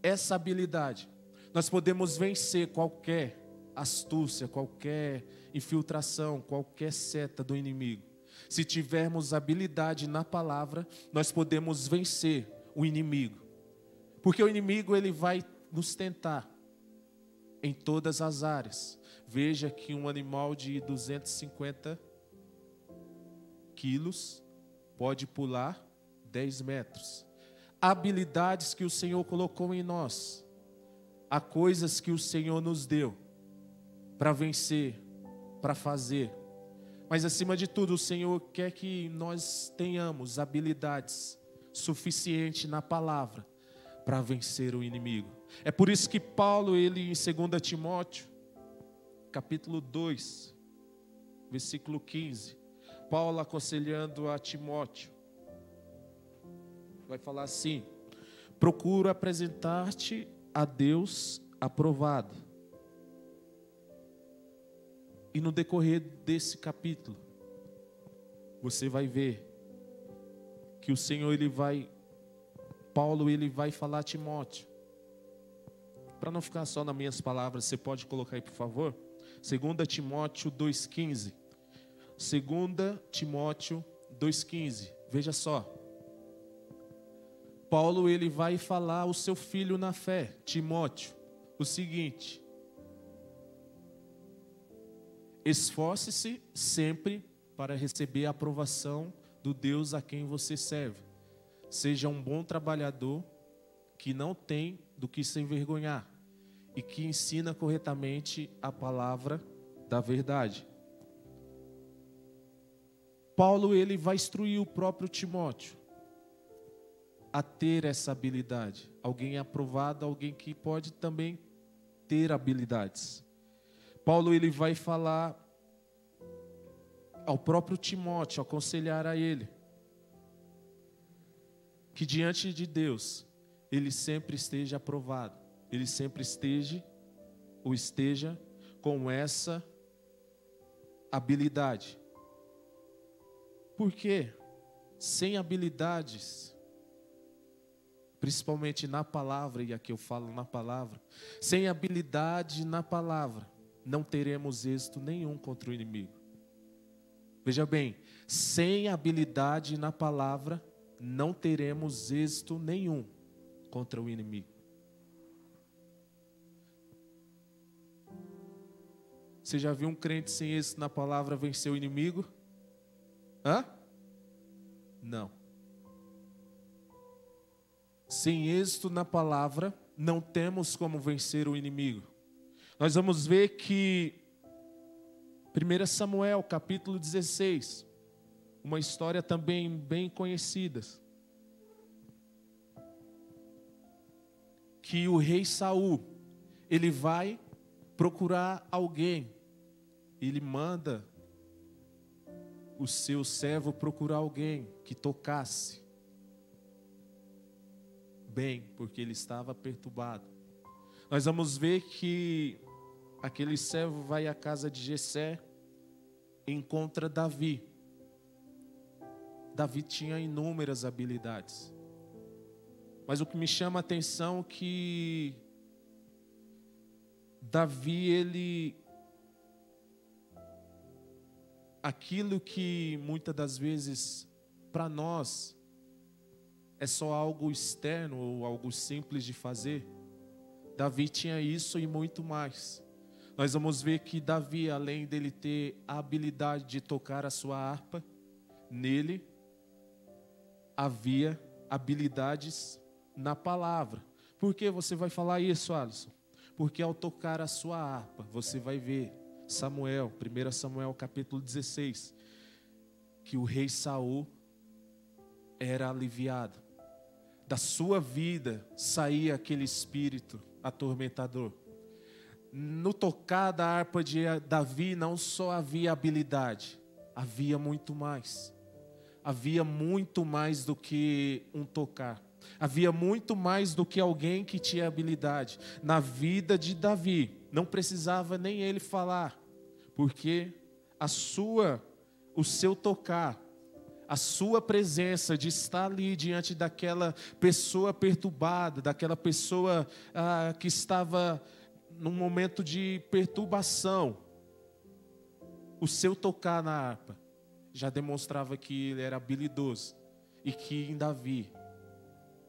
essa habilidade, nós podemos vencer qualquer astúcia, qualquer infiltração, qualquer seta do inimigo. Se tivermos habilidade na palavra, nós podemos vencer o inimigo. Porque o inimigo ele vai nos tentar em todas as áreas. Veja que um animal de 250 quilos pode pular 10 metros. Habilidades que o Senhor colocou em nós. Há coisas que o Senhor nos deu para vencer, para fazer. Mas acima de tudo, o Senhor quer que nós tenhamos habilidades suficientes na palavra para vencer o inimigo. É por isso que Paulo, ele em 2 Timóteo, capítulo 2, versículo 15, Paulo aconselhando a Timóteo, vai falar assim: procura apresentar-te a Deus aprovado. E no decorrer desse capítulo, você vai ver que o Senhor, Paulo, ele vai falar a Timóteo. Para não ficar só nas minhas palavras, você pode colocar aí, por favor? 2 Timóteo 2,15. 2 Timóteo 2,15. Veja só. Paulo, ele vai falar ao seu filho na fé, Timóteo, o seguinte: esforce-se sempre para receber a aprovação do Deus a quem você serve. Seja um bom trabalhador, que não tem do que se envergonhar e que ensina corretamente a palavra da verdade. Paulo, ele vai instruir o próprio Timóteo a ter essa habilidade. Alguém aprovado, alguém que pode também ter habilidades. Paulo, ele vai falar ao próprio Timóteo, aconselhar a ele, que diante de Deus, ele sempre esteja aprovado, ele sempre esteja com essa habilidade. Por quê? Sem habilidades, principalmente na palavra, e aqui eu falo na palavra, sem habilidade na palavra, não teremos êxito nenhum contra o inimigo. Veja bem, sem habilidade na palavra, não teremos êxito nenhum contra o inimigo. Você já viu um crente sem êxito na palavra vencer o inimigo? Hã? Não. Sem êxito na palavra, não temos como vencer o inimigo. Nós vamos ver que 1 Samuel, capítulo 16, uma história também bem conhecida, que o rei Saul, ele vai procurar alguém, ele manda o seu servo procurar alguém que tocasse bem, porque ele estava perturbado. Nós vamos ver que aquele servo vai à casa de Jessé, encontra Davi. Davi tinha inúmeras habilidades. Mas o que me chama a atenção é que Davi, aquilo que muitas das vezes para nós é só algo externo ou algo simples de fazer, Davi tinha isso e muito mais. Nós vamos ver que Davi, além dele ter a habilidade de tocar a sua harpa, nele havia habilidades na palavra. Por que você vai falar isso, Alisson? Porque ao tocar a sua harpa, você vai ver Samuel, 1 Samuel capítulo 16, que o rei Saul era aliviado. Da sua vida saía aquele espírito atormentador. No tocar da harpa de Davi não só havia habilidade, havia muito mais. Havia muito mais do que um tocar. Havia muito mais do que alguém que tinha habilidade. Na vida de Davi, não precisava nem ele falar, porque o seu tocar, a sua presença de estar ali diante daquela pessoa perturbada, daquela pessoa que estava num momento de perturbação, o seu tocar na harpa já demonstrava que ele era habilidoso e que em Davi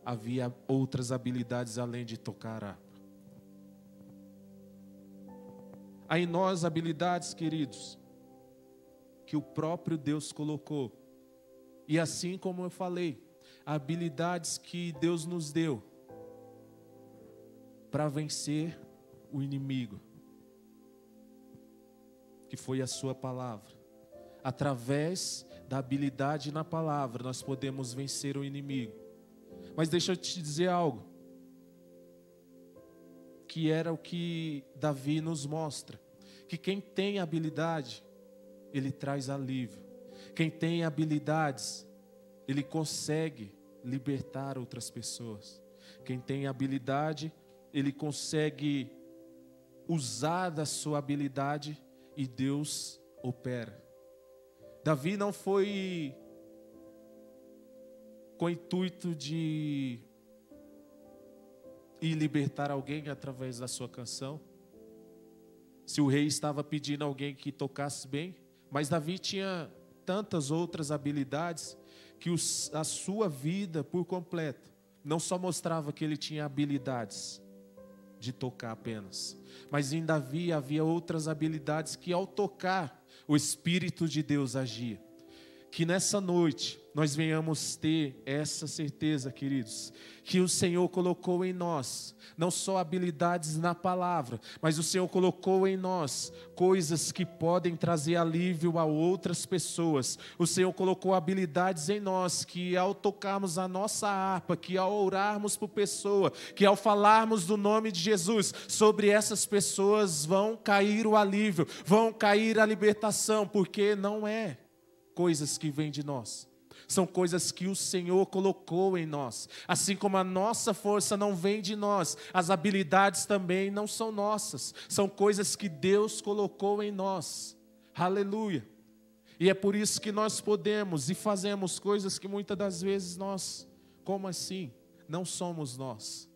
havia outras habilidades além de tocar a harpa. Há em nós habilidades, queridos, que o próprio Deus colocou. E assim como eu falei, habilidades que Deus nos deu para vencer o inimigo, que foi a sua palavra. Através da habilidade na palavra, nós podemos vencer o inimigo. Mas deixa eu te dizer algo, que era o que Davi nos mostra, que quem tem habilidade, ele traz alívio. Quem tem habilidades, ele consegue libertar outras pessoas. Quem tem habilidade, ele consegue usar da sua habilidade e Deus opera. Davi não foi com o intuito de ir libertar alguém através da sua canção. Se o rei estava pedindo alguém que tocasse bem, mas Davi tinha tantas outras habilidades que a sua vida por completo não só mostrava que ele tinha habilidades de tocar apenas, mas em Davi havia outras habilidades que ao tocar o Espírito de Deus agia. Que nessa noite nós venhamos ter essa certeza, queridos, que o Senhor colocou em nós, não só habilidades na palavra, mas o Senhor colocou em nós coisas que podem trazer alívio a outras pessoas. O Senhor colocou habilidades em nós, que ao tocarmos a nossa harpa, que ao orarmos por pessoa, que ao falarmos do nome de Jesus, sobre essas pessoas vão cair o alívio, vão cair a libertação, porque não é coisas que vêm de nós, são coisas que o Senhor colocou em nós. Assim como a nossa força não vem de nós, as habilidades também não são nossas, são coisas que Deus colocou em nós. Aleluia! E é por isso que nós podemos e fazemos coisas que muitas das vezes nós, como assim? Não somos nós.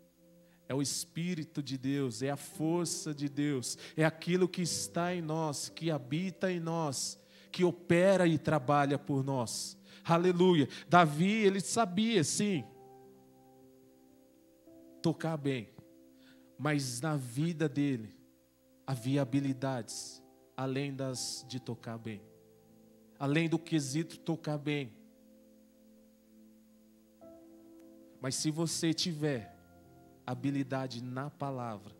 É o Espírito de Deus, é a força de Deus, é aquilo que está em nós, que habita em nós, que opera e trabalha por nós. Aleluia. Davi, ele sabia, sim, tocar bem, mas na vida dele havia habilidades além de tocar bem. Além do quesito tocar bem. Mas se você tiver habilidade na palavra,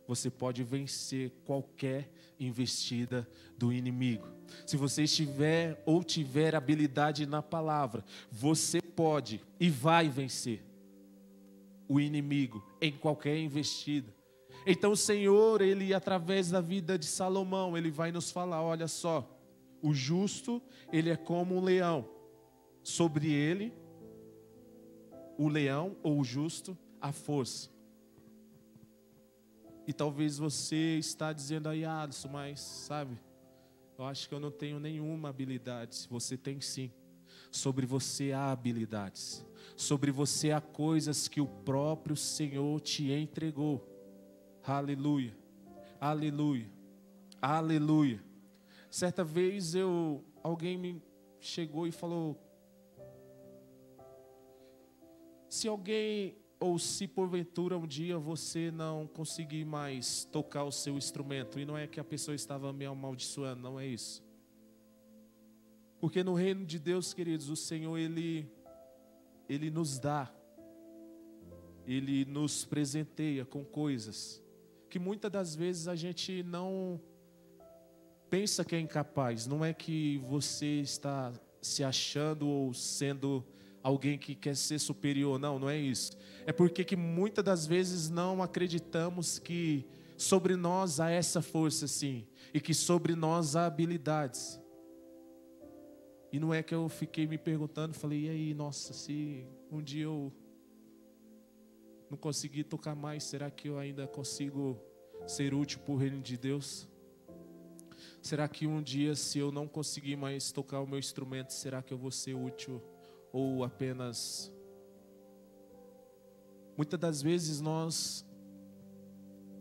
você pode vencer qualquer investida do inimigo. Se você estiver ou tiver habilidade na palavra, você pode e vai vencer o inimigo em qualquer investida. Então o Senhor, Ele através da vida de Salomão, Ele vai nos falar, olha só, o justo, ele é como um leão. Sobre ele, o leão ou o justo, a força. E talvez você está dizendo aí, Alisson, mas sabe, eu acho que eu não tenho nenhuma habilidade. Você tem sim. Sobre você há habilidades. Sobre você há coisas que o próprio Senhor te entregou. Aleluia, aleluia, aleluia. Certa vez alguém me chegou e falou, se alguém, ou se porventura um dia você não conseguir mais tocar o seu instrumento, e não é que a pessoa estava me amaldiçoando, não é isso. Porque no reino de Deus, queridos, o Senhor, Ele nos dá, Ele nos presenteia com coisas que muitas das vezes a gente não pensa que é incapaz. Não é que você está se achando ou sendo alguém que quer ser superior, não é isso. É porque que muitas das vezes não acreditamos que sobre nós há essa força sim, e que sobre nós há habilidades. E não é que eu fiquei me perguntando, falei, e aí, nossa, se um dia eu não conseguir tocar mais, será que eu ainda consigo ser útil para o reino de Deus? Será que um dia, se eu não conseguir mais tocar o meu instrumento, será que eu vou ser útil? Ou apenas... Muitas das vezes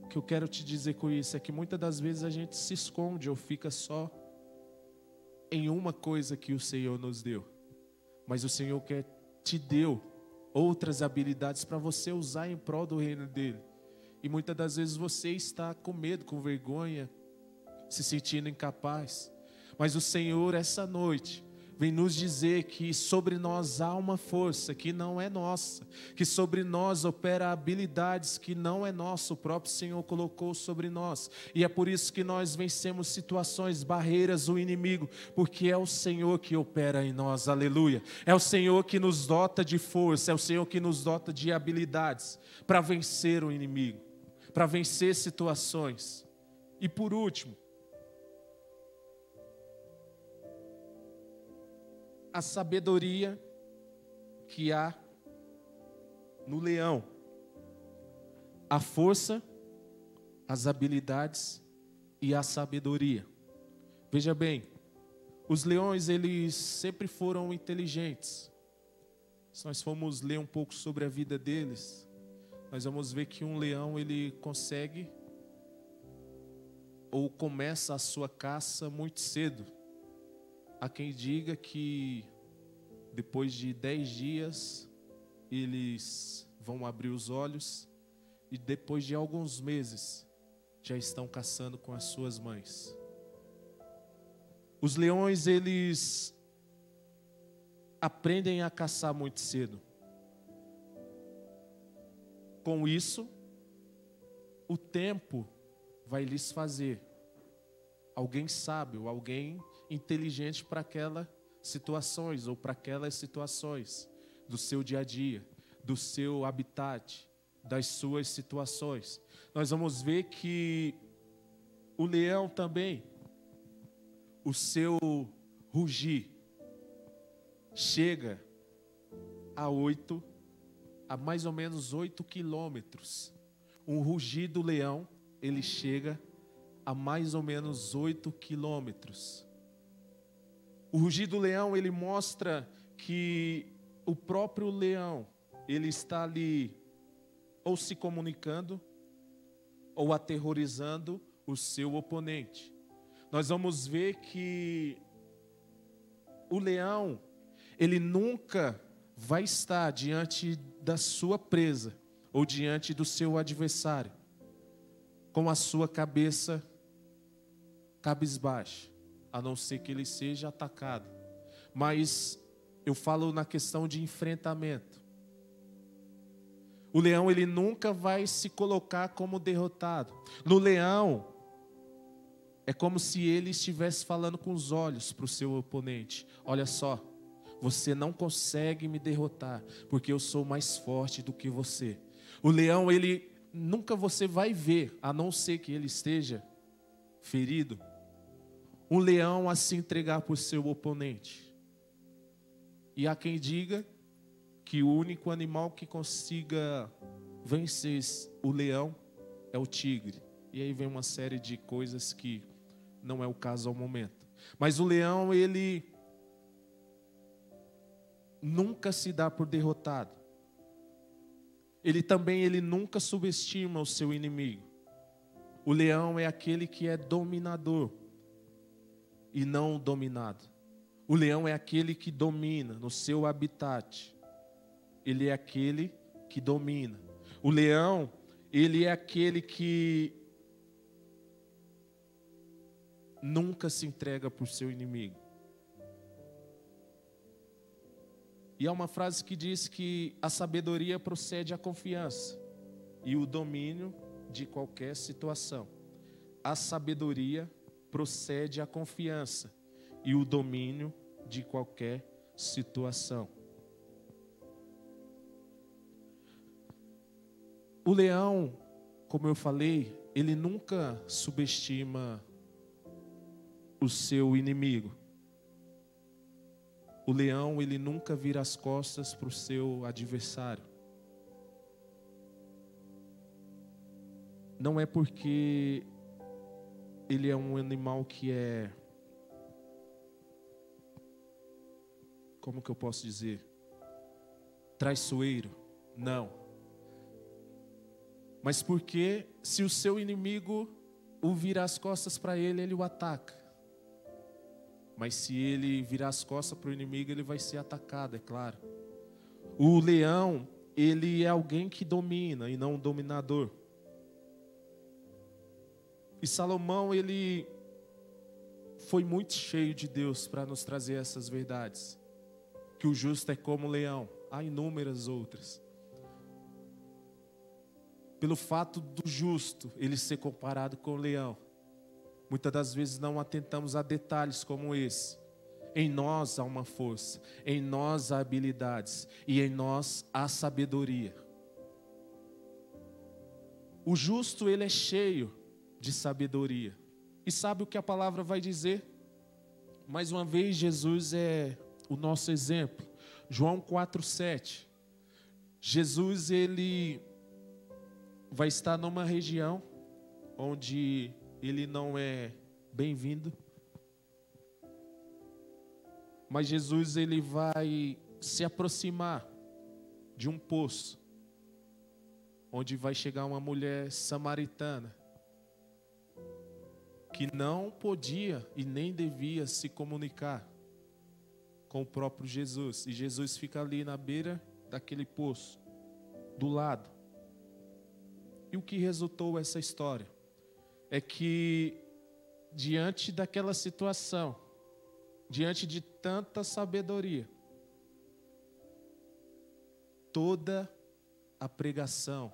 o que eu quero te dizer com isso é que muitas das vezes a gente se esconde ou fica só em uma coisa que o Senhor nos deu. Mas o Senhor te deu outras habilidades para você usar em prol do reino dele. E muitas das vezes você está com medo, com vergonha, se sentindo incapaz. Mas o Senhor, essa noite, vem nos dizer que sobre nós há uma força que não é nossa, que sobre nós opera habilidades que não é nossa, o próprio Senhor colocou sobre nós. E é por isso que nós vencemos situações, barreiras, o inimigo, porque é o Senhor que opera em nós, aleluia. É o Senhor que nos dota de força, é o Senhor que nos dota de habilidades para vencer o inimigo, para vencer situações. E por último, a sabedoria que há no leão, a força, as habilidades e a sabedoria. Veja bem, os leões, eles sempre foram inteligentes. Se nós formos ler um pouco sobre a vida deles, nós vamos ver que um leão, ele consegue ou começa a sua caça muito cedo. Há quem diga que depois de 10 dias eles vão abrir os olhos e depois de alguns meses já estão caçando com as suas mães. Os leões, eles aprendem a caçar muito cedo. Com isso, o tempo vai lhes fazer alguém sábio, alguém inteligente para aquelas situações ou para aquelas situações do seu dia a dia, do seu habitat, das suas situações. Nós vamos ver que o leão também, o seu rugir chega a mais ou menos 8 quilômetros. Um rugir do leão, ele chega a mais ou menos 8 quilômetros. O rugir do leão, ele mostra que o próprio leão, ele está ali ou se comunicando ou aterrorizando o seu oponente. Nós vamos ver que o leão, ele nunca vai estar diante da sua presa ou diante do seu adversário com a sua cabeça cabisbaixo, a não ser que ele seja atacado. Mas eu falo na questão de enfrentamento. O leão, ele nunca vai se colocar como derrotado. No leão, é como se ele estivesse falando com os olhos para o seu oponente. Olha só, você não consegue me derrotar, porque eu sou mais forte do que você. O leão, ele nunca você vai ver, a não ser que ele esteja ferido, um leão a se entregar para o seu oponente. E há quem diga que o único animal que consiga vencer o leão é o tigre. E aí vem uma série de coisas que não é o caso ao momento. Mas o leão, ele nunca se dá por derrotado. Ele nunca subestima o seu inimigo. O leão é aquele que é dominador e não dominado. O leão é aquele que domina no seu habitat. Ele é aquele que domina. O leão, ele é aquele que nunca se entrega por seu inimigo. E há uma frase que diz que a sabedoria procede à confiança e o domínio de qualquer situação. A sabedoria procede à confiança e o domínio de qualquer situação. O leão, como eu falei, ele nunca subestima o seu inimigo. O leão, ele nunca vira as costas para o seu adversário. Não é porque ele é um animal que é, como que eu posso dizer, traiçoeiro. Não. Mas porque se o seu inimigo o virar as costas para ele, ele o ataca. Mas se ele virar as costas para o inimigo, ele vai ser atacado, é claro. O leão, ele é alguém que domina e não um dominador. E Salomão, ele foi muito cheio de Deus para nos trazer essas verdades. Que o justo é como o leão. Há inúmeras outras. Pelo fato do justo ele ser comparado com o leão, muitas das vezes não atentamos a detalhes como esse. Em nós há uma força, em nós há habilidades e em nós há sabedoria. O justo, ele é cheio de sabedoria. E sabe o que a palavra vai dizer? Mais uma vez, Jesus é o nosso exemplo. João 4,7. Jesus, ele vai estar numa região onde ele não é bem-vindo. Mas Jesus, ele vai se aproximar de um poço, onde vai chegar uma mulher samaritana, que não podia e nem devia se comunicar com o próprio Jesus. E Jesus fica ali na beira daquele poço, do lado. E o que resultou essa história? É que, diante daquela situação, diante de tanta sabedoria, toda a pregação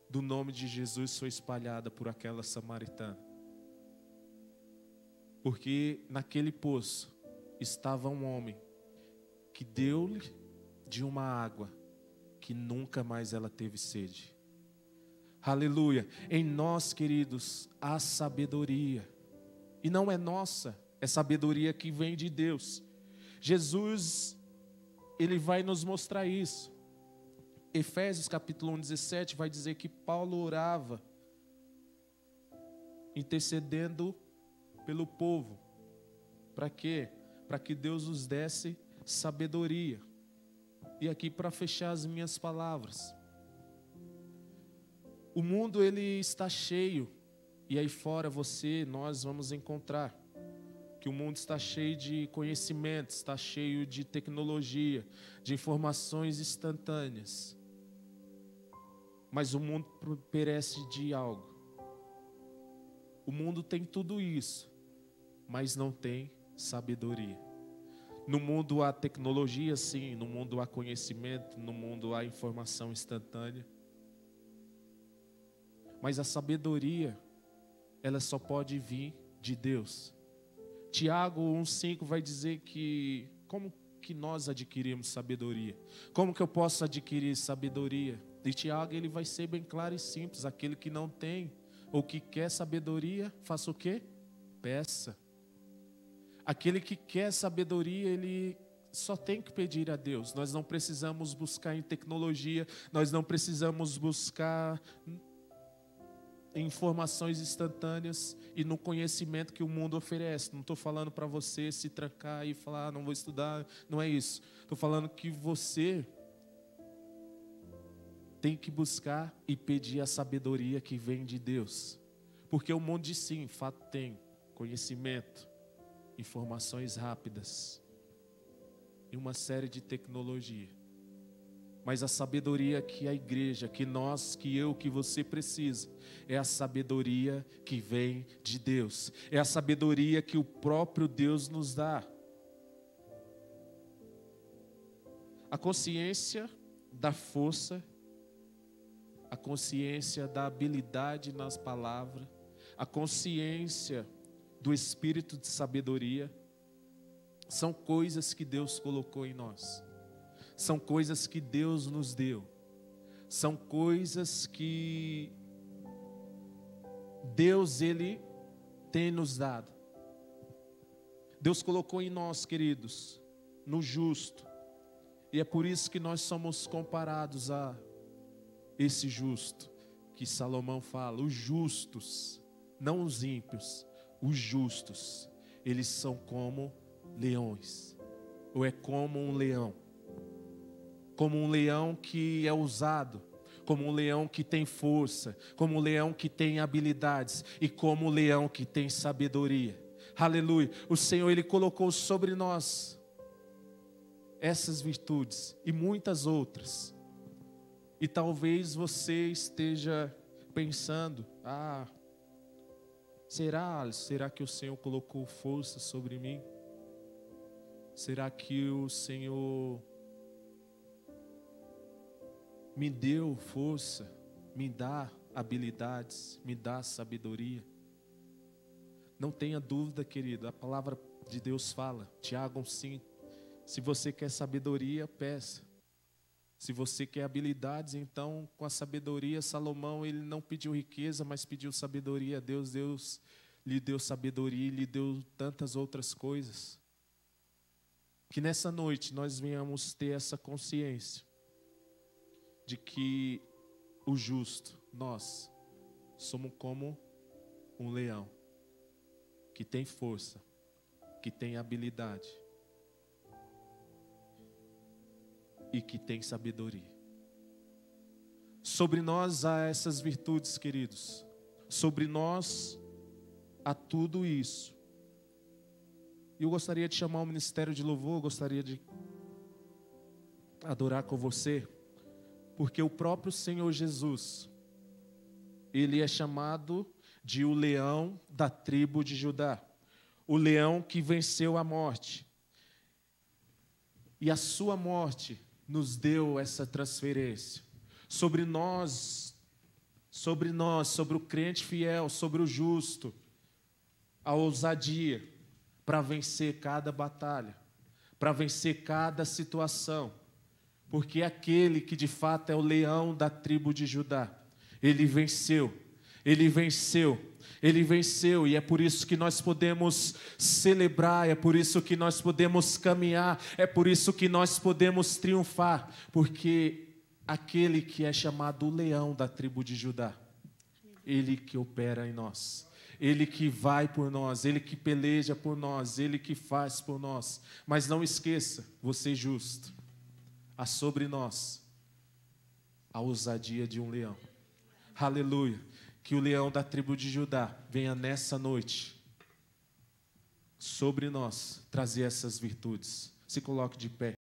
do nome de Jesus foi espalhada por aquela samaritana. Porque naquele poço estava um homem que deu-lhe de uma água que nunca mais ela teve sede. Aleluia. Em nós, queridos, há sabedoria. E não é nossa, é sabedoria que vem de Deus. Jesus, ele vai nos mostrar isso. Efésios capítulo 1:17 vai dizer que Paulo orava, intercedendo pelo povo. Para quê? Para que Deus os desse sabedoria. E aqui, para fechar as minhas palavras, o mundo, ele está cheio, e aí fora nós vamos encontrar que o mundo está cheio de conhecimento, está cheio de tecnologia, de informações instantâneas. Mas o mundo perece de algo. O mundo tem tudo isso, mas não tem sabedoria. No mundo há tecnologia, sim. No mundo há conhecimento. No mundo há informação instantânea. Mas a sabedoria, ela só pode vir de Deus. Tiago 1,5 vai dizer que como que nós adquirimos sabedoria? Como que eu posso adquirir sabedoria? E Tiago, ele vai ser bem claro e simples. Aquele que não tem ou que quer sabedoria, faça o quê? Peça. Aquele que quer sabedoria, ele só tem que pedir a Deus. Nós não precisamos buscar em tecnologia, nós não precisamos buscar informações instantâneas e no conhecimento que o mundo oferece. Não estou falando para você se trancar e falar, não vou estudar, não é isso. Estou falando que você tem que buscar e pedir a sabedoria que vem de Deus. Porque o mundo diz sim, fato tem, conhecimento, informações rápidas e uma série de tecnologia. Mas a sabedoria que a igreja, que nós, que eu, que você precisa, é a sabedoria que vem de Deus. É a sabedoria que o próprio Deus nos dá. A consciência da força, a consciência da habilidade nas palavras, a consciência do espírito de sabedoria, são coisas que Deus colocou em nós. São coisas que Deus nos deu. São coisas que Deus, Ele tem nos dado. Deus colocou em nós, queridos, no justo. E é por isso que nós somos comparados a esse justo que Salomão fala. Os justos, não os ímpios, os justos, eles são como leões. Ou é como um leão. Como um leão que é ousado, como um leão que tem força, como um leão que tem habilidades e como um leão que tem sabedoria. Aleluia. O Senhor, Ele colocou sobre nós essas virtudes e muitas outras. E talvez você esteja pensando, será que o Senhor colocou força sobre mim? Será que o Senhor me deu força, me dá habilidades, me dá sabedoria? Não tenha dúvida, querido, a palavra de Deus fala, Tiago 5, se você quer sabedoria, peça. Se você quer habilidades, então com a sabedoria, Salomão, ele não pediu riqueza, mas pediu sabedoria a Deus. Deus lhe deu sabedoria e lhe deu tantas outras coisas. Que nessa noite nós venhamos ter essa consciência de que o justo, nós, somos como um leão, que tem força, que tem habilidade e que tem sabedoria. Sobre nós há essas virtudes, queridos. Sobre nós há tudo isso. E eu gostaria de chamar o ministério de louvor, gostaria de adorar com você, porque o próprio Senhor Jesus, Ele é chamado de o leão da tribo de Judá, o leão que venceu a morte. E a sua morte nos deu essa transferência. Sobre nós, sobre o crente fiel, sobre o justo, a ousadia para vencer cada batalha, para vencer cada situação. Porque aquele que de fato é o leão da tribo de Judá, ele venceu, ele venceu, ele venceu. E é por isso que nós podemos celebrar, é por isso que nós podemos caminhar, é por isso que nós podemos triunfar. Porque aquele que é chamado o leão da tribo de Judá, ele que opera em nós. Ele que vai por nós, Ele que peleja por nós, Ele que faz por nós. Mas não esqueça, você justo, há sobre nós a ousadia de um leão. Aleluia. Que o leão da tribo de Judá venha nessa noite sobre nós trazer essas virtudes. Se coloque de pé.